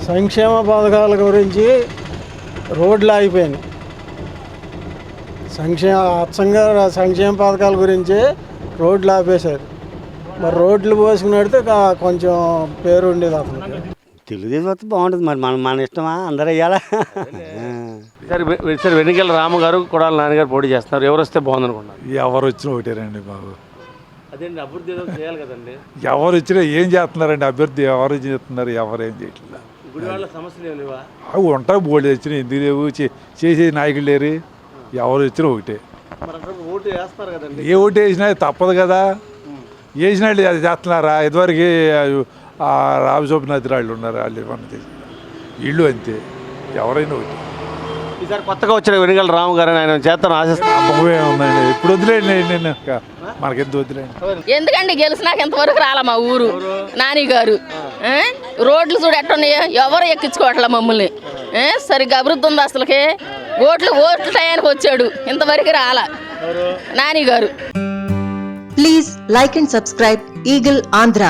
సంక్షేమ పథకాల గురించి రోడ్లు ఆగిపోయినాయి. సంక్షేమ పథకాల గురించి రోడ్లు ఆపేశారు. మరి రోడ్లు పోసుకున్నడితే కొంచెం పేరు ఉండేది అతనికి. తెలుగుదేశం వస్తే బాగుంటుంది. మరి మన ఇష్టమా అందరూ అయ్యాలా? ఈసారి వెన్నికల రాము గారు కొడాలి నాన్నగారు పోటీ చేస్తున్నారు. ఎవరు వస్తే బాగుంది అనుకున్నారు? ఎవరు వచ్చినా ఒకటేనండి బాబు. అదేంటి అభివృద్ధి ఏదో చేయాలి కదండి. ఎవరు వచ్చినా ఏం చేస్తున్నారండి? అభ్యర్థి ఎవరు చేస్తున్నారు? ఎవరేం చేయట్లేదు. గుడివాళ్ళ సమస్యలు ఏమి లేవా? అవి ఉంటాయి, బోర్డు వచ్చినా ఎందుకు లేవు? చేసే నాయకులు లేరు. ఎవరు వచ్చినా ఒకటే. ఓటు వేస్తారు కదండి. ఏ ఓటు వేసినా తప్పదు కదా. వేసిన వాళ్ళు అది చేస్తున్నారా? ఇదివరకు రామచోపనాథ్ వాళ్ళు ఉన్నారు, వాళ్ళు ఏమన్నా ఇళ్ళు అంతే. ఎవరైనా ఒకటి. ఈసారి కొత్తగా వచ్చిన వెన్నికల రాము గారు ఆయన చేస్తాను ఆశిస్తాను. ఉందండి. ఇప్పుడు వదిలేండి, నేను మనకెంత వదిలేండి. ఎందుకండి గెలిచినాక ఇంతవరకు రాలా మా ఊరు నాని గారు. రోడ్లు చూడు ఎట్టున్నాయో, ఎవరు ఎక్కించుకోవట్లే మమ్మల్ని. సరిగ్గా అభివృద్ధి ఉంది అసలుకి. ఓట్ల టయానికి వచ్చాడు, ఇంతవరకు రాలా నాని గారు. Please like and subscribe eagle Andhra.